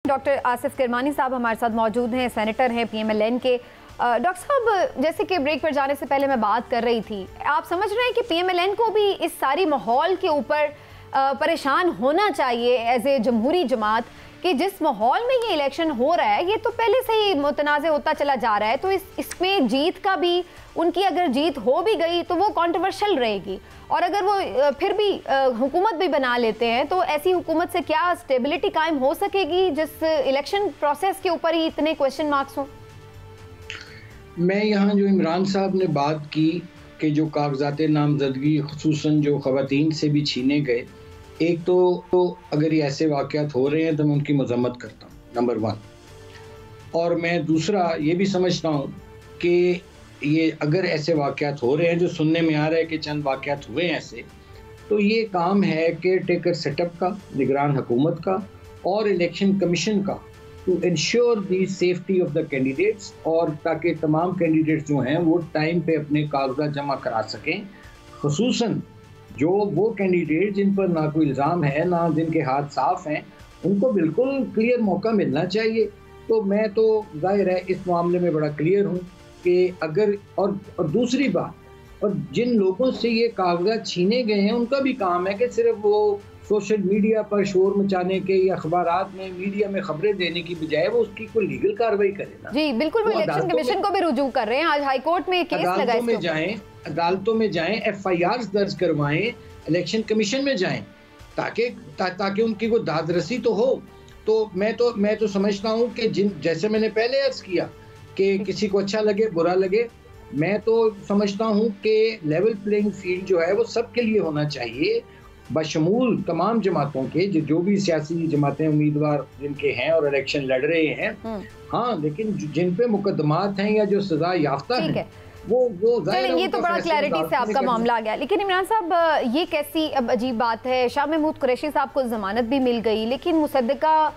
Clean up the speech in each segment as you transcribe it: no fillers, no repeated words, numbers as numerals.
Doctor Asif Kirmani साहब हमारे साथ मौजूद हैं, सेनेटर हैं पीएमएलएन के। डॉक्टर साहब, जैसे कि ब्रेक पर जाने से पहले मैं बात कर रही थी, आप समझ रहे हैं कि पीएमएलएन को भी इस सारी माहौल के ऊपर परेशान होना चाहिए एज ए जमहूरी जमात कि जिस माहौल में ये इलेक्शन हो रहा है ये तो पहले से ही मुतनाज़ होता चला जा रहा है, तो इसमें जीत का भी, उनकी अगर जीत हो भी गई तो वो कंट्रोवर्शियल रहेगी, और अगर वो फिर भी हुकूमत भी बना लेते हैं तो ऐसी हुकूमत से क्या स्टेबिलिटी कायम हो सकेगी जिस इलेक्शन प्रोसेस के ऊपर ही इतने क्वेश्चन मार्क्स हों? मैं यहाँ जो इमरान साहब ने बात की कि जो कागजात नामजदगी खुसूसन जो ख़वातीन से भी छीने गए, एक तो अगर ये ऐसे वाक़यात हो रहे हैं तो मैं उनकी मज़म्मत करता हूँ, नंबर 1। और मैं दूसरा ये भी समझता हूँ कि ये अगर ऐसे वाक़यात हो रहे हैं, जो सुनने में आ रहा है कि चंद वाक़यात हुए हैं ऐसे, तो ये काम है केयर टेकर सेटअप का, निगरान हुकूमत का और इलेक्शन कमीशन का, to ensure the safety of the candidates, और ताकि तमाम कैंडिडेट्स जो हैं वो टाइम पे अपने कागजात जमा करा सकें। खुसूसन जो वो कैंडिडेट जिन पर ना कोई इल्ज़ाम है, ना जिनके हाथ साफ हैं, उनको बिल्कुल क्लियर मौका मिलना चाहिए। तो मैं तो ज़ाहिर है इस मामले में बड़ा क्लियर हूँ कि अगर और दूसरी बात, और जिन लोगों से ये कागजात छीने गए हैं उनका भी काम है कि सिर्फ वो सोशल मीडिया पर शोर मचाने के या अखबारात में, मीडिया में खबरें देने की बजाय वो उसकी कोई लीगल कार्रवाई करें ना। जी बिल्कुल, वो इलेक्शन कमीशन को भी रुजू कर रहे हैं, आज हाई कोर्ट में केस लगाए, अदालतों में जाएं, FIR दर्ज करवाएं, इलेक्शन कमीशन में जाएं, ताकि उनकी वो दादरसी तो हो। तो मैं तो समझता हूँ कि जैसे मैंने पहले अर्ज किया कि किसी को अच्छा लगे बुरा लगे, मैं तो समझता हूँ कि लेवल प्लेइंग फील्ड जो है वो सबके लिए होना चाहिए, बशमूल तमाम जमातों के, जो भी सियासी जमातें उम्मीदवार जिनके हैं और इलेक्शन लड़ रहे हैं। हाँ, लेकिन जिन पे मुकदमात हैं या जो सजा याफ्ता हैं वो ये तो बड़ा क्लैरिटी से आपका मामला आ गया। लेकिन इमरान साहब, ये कैसी अब अजीब बात है, शाह महमूद कुरैशी साहब को जमानत भी मिल गई लेकिन मुसद्दका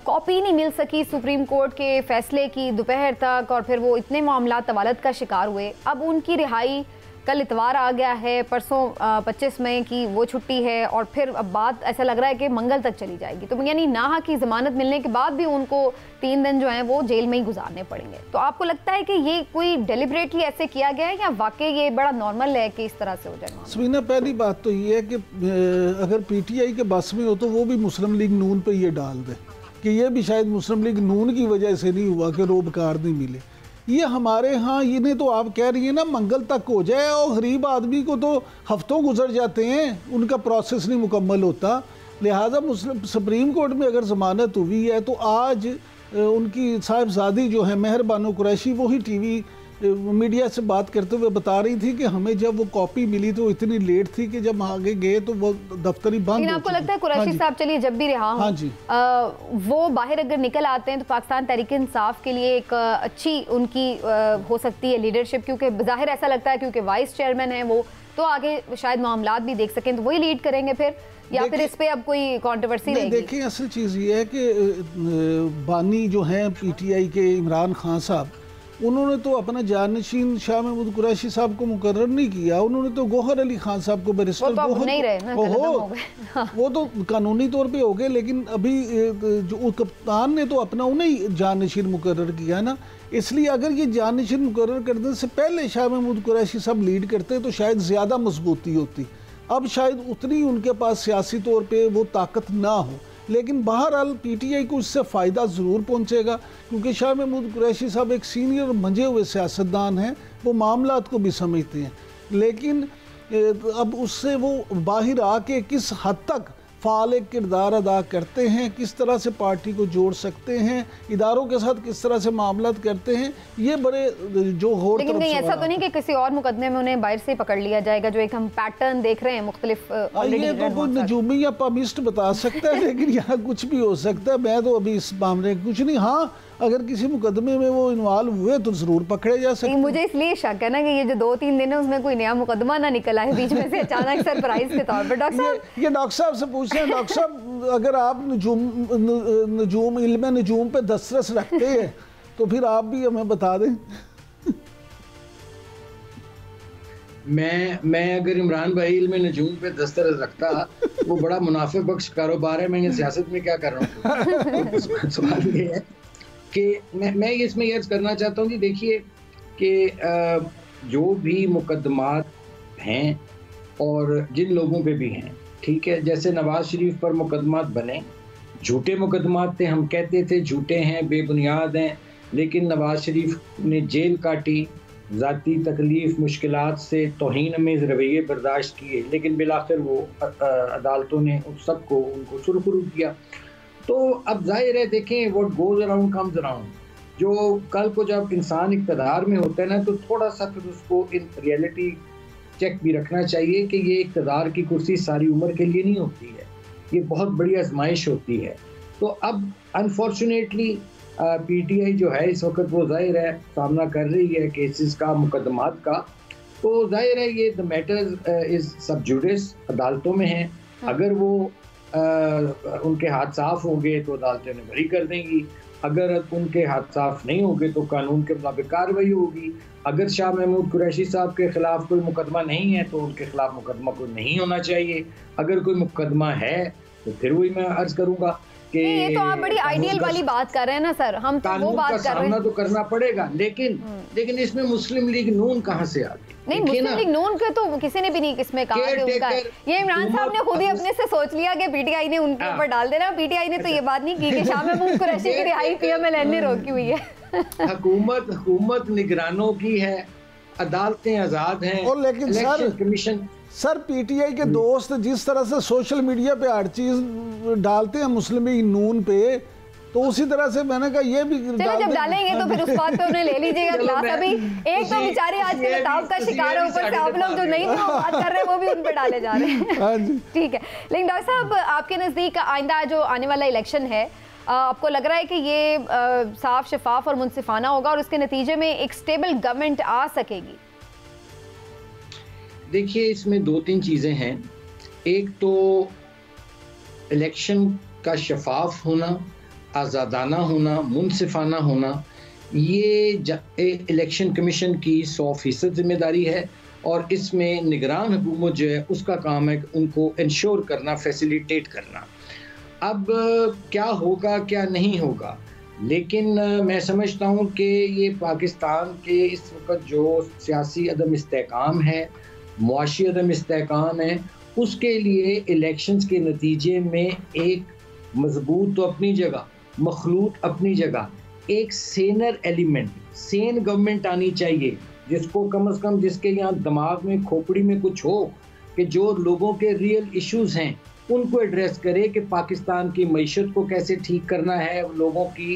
कॉपी नहीं मिल सकी सुप्रीम कोर्ट के फैसले की दोपहर तक, और फिर वो इतने मामला तवालत का शिकार हुए। अब उनकी रिहाई, कल इतवार आ गया है, परसों 25 मई की वो छुट्टी है, और फिर अब बात ऐसा लग रहा है कि मंगल तक चली जाएगी। तो यानी नाहा की ज़मानत मिलने के बाद भी उनको 3 दिन जो हैं वो जेल में ही गुजारने पड़ेंगे। तो आपको लगता है कि ये कोई डेलिब्रेटली ऐसे किया गया है या वाकई ये बड़ा नॉर्मल है कि इस तरह से हो जाए? समीना, पहली बात तो ये है कि अगर PTI के बस में हो तो वो भी मुस्लिम लीग नून पर ये डाल दे कि ये भी शायद मुस्लिम लीग नून की वजह से नहीं हुआ कि रोबकार नहीं मिले। ये हमारे यहाँ इन्हें तो आप कह रही हैं ना मंगल तक हो जाए, और गरीब आदमी को तो हफ्तों गुजर जाते हैं, उनका प्रोसेस नहीं मुकम्मल होता। लिहाजा मुस्लिम सुप्रीम कोर्ट में अगर ज़मानत हुई है तो आज उनकी साहिबजादी जो है मेहर बानो कुरैशी, वही TV मीडिया से बात करते हुए बता रही थी कि हमें जब वो कॉपी मिली तो इतनी लेट थी कि जब आगे गए तो वो दफ्तरी बंद। लेकिन आपको लगता है कुरैशी साहब, चलिए जब भी रहा हाँ जी, वो बाहर अगर निकल आते हैं तो पाकिस्तान तहरीक इंसाफ के लिए एक अच्छी उनकी हो सकती है लीडरशिप, क्योंकि जाहिर ऐसा लगता है क्योंकि वाइस चेयरमैन है वो, तो आगे शायद मामलात भी देख सकें, तो वही लीड करेंगे फिर, या फिर इस पे अब कोई कंट्रोवर्सी रहेगी? देखिए, असल चीज़ ये है कि बानी जो हैं PTI के इमरान खान साहब, उन्होंने तो अपना जानशीन शाह महमूद कुरैशी साहब को मुकर्रर नहीं किया, उन्होंने तो गौहर अली खान साहब को बैरिस्टर वो तो कानूनी तौर पे हो गए, लेकिन अभी जो कप्तान ने तो अपना उन्हें जानशीन मुकर्रर किया ना। इसलिए अगर ये जानशीन मुकर्रर करने से पहले शाह महमूद कुरैशी साहब लीड करते तो शायद ज़्यादा मजबूती होती। अब शायद उतनी उनके पास सियासी तौर पे वो ताकत ना हो, लेकिन बहरहाल PTI को इससे फ़ायदा ज़रूर पहुंचेगा, क्योंकि शाह महमूद कुरैशी साहब एक सीनियर मंझे हुए सियासतदान हैं, वो मामलात को भी समझते हैं। लेकिन अब उससे वो बाहर आके किस हद तक फ़ाल किरदार अदा करते हैं, किस तरह से पार्टी को जोड़ सकते हैं, इदारों के साथ किस तरह से मामलात करते हैं, ये बड़े जो हो। लेकिन कहीं ऐसा तो नहीं कि किसी और मुकदमे में उन्हें बाहर से पकड़ लिया जाएगा, जो एक हम पैटर्न देख रहे हैं मुख्तलिफ? ये तो कोई नजूमी या पामिस्ट बता सकता है, लेकिन यहाँ कुछ भी हो सकता है। मैं तो अभी इस मामले में कुछ नहीं। हाँ, अगर किसी मुकदमे में वो इन्वॉल्व हुए तो जरूर पकड़े जा सकते हैं। मुझे इसलिए शक है ना कि ये जो 2-3 दिन है उसमें कोई नया मुकदमा ना निकल आए बीच में से अचानक सरप्राइज के तौर पर। डॉक्टर साहब, ये डॉक्टर साहब से पूछते हैं, डॉक्टर साहब अगर आप नजूम इल्म नजूम पे दस्तरस रखते हैं तो फिर आप भी हमें बता दें। मैं अगर इमरान भाई इल्म नजूम पे दस्तरस रखता, वो बड़ा मुनाफे बख्श कारोबार है, मैं ये सियासत में क्या कर रहा हूँ। सवाल ये है कि मैं इसमें ये करना चाहता हूँ कि देखिए कि जो भी मुकदमात हैं और जिन लोगों पे भी हैं, ठीक है, जैसे नवाज शरीफ पर मुकदमात बने, झूठे मुकदमात थे, हम कहते थे झूठे हैं, बेबुनियाद हैं, लेकिन नवाज शरीफ ने जेल काटी, ज़ाती तकलीफ मुश्किलात से तौहीन अमेज़ रवैये बर्दाश्त किए, लेकिन बिलाखिर वो अदालतों ने उस सब को उनको सुरखरू किया। तो अब जाहिर है, देखें, what goes around comes around. जो कल को जब इंसान इक़्तिदार में होता है ना, तो थोड़ा सा फिर उसको इन रियलिटी चेक भी रखना चाहिए कि ये इक़्तिदार की कुर्सी सारी उम्र के लिए नहीं होती है, ये बहुत बड़ी आजमाइश होती है। तो अब अनफॉर्चुनेटली पीटीआई जो है इस वक्त वो जाहिर है सामना कर रही है केसेस का, मुकदमात का, तो जाहिर है ये द मैटर इज सब जुडिस, अदालतों में है। अगर वो उनके हाथ साफ होंगे तो अदालतें उन्हें बरी कर देंगी, अगर उनके हाथ साफ नहीं होंगे तो कानून के मुताबिक कार्रवाई होगी। अगर शाह महमूद कुरैशी साहब के खिलाफ कोई मुकदमा नहीं है तो उनके खिलाफ मुकदमा कोई नहीं होना चाहिए। अगर कोई मुकदमा है तो फिर वही मैं अर्ज करूँगा कि ये तो आप बड़ी आइडियल वाली बात कर रहे हैं ना सर, हम तो वो बात कर रहे हैं। तो करना पड़ेगा, लेकिन इसमें मुस्लिम लीग नून कहाँ से आ गई? नहीं, मुस्लिम लीग नून के तो किसी ने भी नहीं इसमें कहा कि उनका, ये इमरान साहब ने खुद ही अपने से सोच लिया कि पीटीआई ने उनके ऊपर डाल देना। पीटीआई ने तो ये बात नहीं की कि शाह महमूद कुरैशी की रिहाई पीएमएलएन ने रोकी हुई है। हुकूमत निगरानों की है, अदालतें आजाद हैं, और लेकिन सर पीटीआई के दोस्त जिस तरह से सोशल मीडिया पे हर चीज डालते हैं मुस्लिम लीग नून पे, तो उसी तरह से मैंने कहा ये भी चलो जब डालेंगे तो फिर उस बात पे उन्हें ले लीजिएगा क्लास। अभी एक तो बेचारे आज के नताब का शिकार है, ऊपर से आप लोग जो नहीं बात कर रहे हैं वो भी उन पे डाले जा रहे हैं। ठीक है, लेकिन डॉक्टर साहब आपके नज़दीक आइंदा जो आने वाला इलेक्शन है, आपको लग रहा है कि ये साफ शफाफ और मुनसिफाना होगा और उसके नतीजे में एक स्टेबल गवर्नमेंट आ सकेगी? देखिए, इसमें दो तीन चीज़ें हैं। एक तो इलेक्शन का शफाफ होना, आज़ादाना होना, मुनसिफाना होना, ये इलेक्शन कमीशन की 100% जिम्मेदारी है और इसमें निगरान हुकूमत जो है उसका काम है उनको इंश्योर करना, फैसिलिटेट करना। अब क्या होगा क्या नहीं होगा, लेकिन मैं समझता हूँ कि ये पाकिस्तान के इस वक्त जो सियासी अदम इस्तेहकाम है, मुआशी अदम इस्तेहकाम है, उसके लिए इलेक्शंस के नतीजे में एक मजबूत तो अपनी जगह, मखलूत अपनी जगह, एक सेनर एलिमेंट, सेन गवर्नमेंट आनी चाहिए, जिसको कम से कम, जिसके यहाँ दिमाग में, खोपड़ी में कुछ हो कि जो लोगों के रियल इश्यूज हैं उनको एड्रेस करे कि पाकिस्तान की मईशत को कैसे ठीक करना है, लोगों की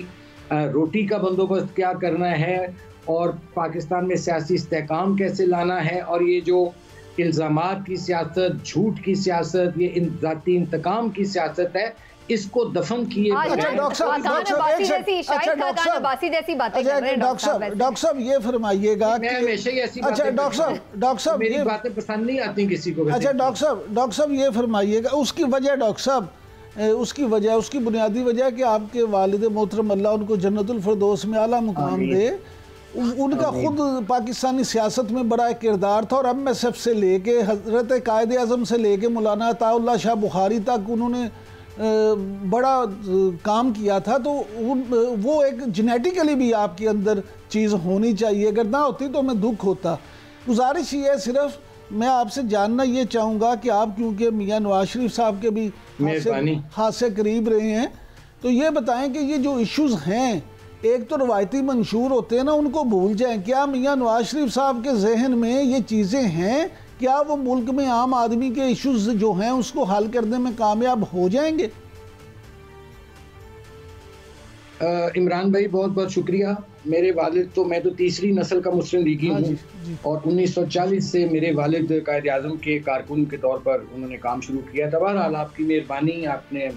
रोटी का बंदोबस्त क्या करना है और पाकिस्तान में सियासी इस्तेहकाम कैसे लाना है। और ये जो इल्ज़ामात की सियासत, झूठ की सियासत, ये ज़ाती इंतकाम की सियासत है, इसको दफन किए। डॉक्टर साहब ये फरमाइएगा कि अच्छा डॉक्टर साहब मेरी बातें पसंद नहीं आती किसी को। अच्छा डॉक्टर साहब ये फरमाइएगा उसकी वजह, डॉक्टर साहब उसकी बुनियादी वजह कि आपके वालिद मोहतरम अल्लाह उनको जन्नतुल फिरदौस में आला मुकाम दे, उनका खुद पाकिस्तानी सियासत में बड़ा किरदार था और MSF से लेके हज़रत कायद आज़म से लेके मौलाना अताउल्लाह शाह बुखारी तक उन्होंने बड़ा काम किया था। तो वो एक जेनेटिकली भी आपके अंदर चीज़ होनी चाहिए, अगर ना होती तो मैं दुख होता। गुजारिश ये है, सिर्फ मैं आपसे जानना ये चाहूँगा कि आप क्योंकि मियाँ नवाज शरीफ साहब के भी हाथ से करीब रहे हैं, तो ये बताएं कि ये जो इश्यूज़ हैं, एक तो रवायती मंशूर होते हैं ना, उनको भूल जाएं। क्या मियाँ नवाज शरीफ साहब के जहन में ये चीज़ें हैं? क्या वो मुल्क में आम आदमी के इश्यूज जो हैं उसको हल करने में कामयाब हो जाएंगे? इमरान भाई बहुत बहुत शुक्रिया। मेरे वालिद तो, मैं तो तीसरी नस्ल का मुस्लिम लीगी हूँ और 1940 से मेरे वालिद कायद आज़म के कारकुन के तौर पर उन्होंने काम शुरू किया था। बहरहाल आपकी मेहरबानी, आपने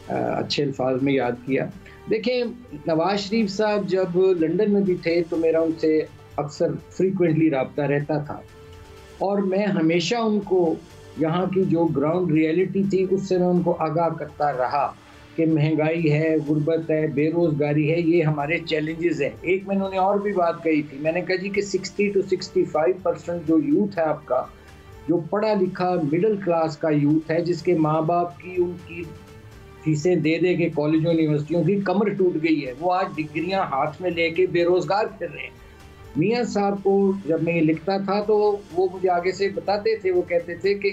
अच्छे अल्फाज में याद किया। देखें, नवाज शरीफ साहब जब लंदन में भी थे तो मेरा उनसे अक्सर फ्रीक्वेंटली रब्ता रहता था और मैं हमेशा उनको यहाँ की जो ग्राउंड रियलिटी थी उससे मैं उनको आगाह करता रहा कि महंगाई है, गुर्बत है, बेरोज़गारी है, ये हमारे चैलेंजेस हैं। एक मैंने उन्हें और भी बात कही थी, मैंने कहा जी कि 60 to 65% जो यूथ है आपका, जो पढ़ा लिखा मिडिल क्लास का यूथ है, जिसके माँ बाप की उनकी फीसें दे दे के कॉलेजों यूनिवर्सिटियों की कमर टूट गई है, वो आज डिग्रियां हाथ में लेके बेरोज़गार फिर रहे हैं। मियाँ साहब को जब मैं ये लिखता था तो वो मुझे आगे से बताते थे, वो कहते थे कि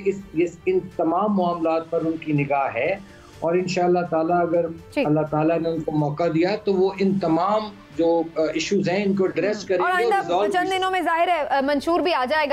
इन तमाम मामलात पर उनकी निगाह है और इंशाअल्लाह ताला अगर अल्लाह ताला ने उनको मौका दिया तो वो इन तमाम जो इश्यूज हैं इनको एड्रेस करेंगे और चंद दिनों में जाहिर है मंशूर भी आ जाएगा।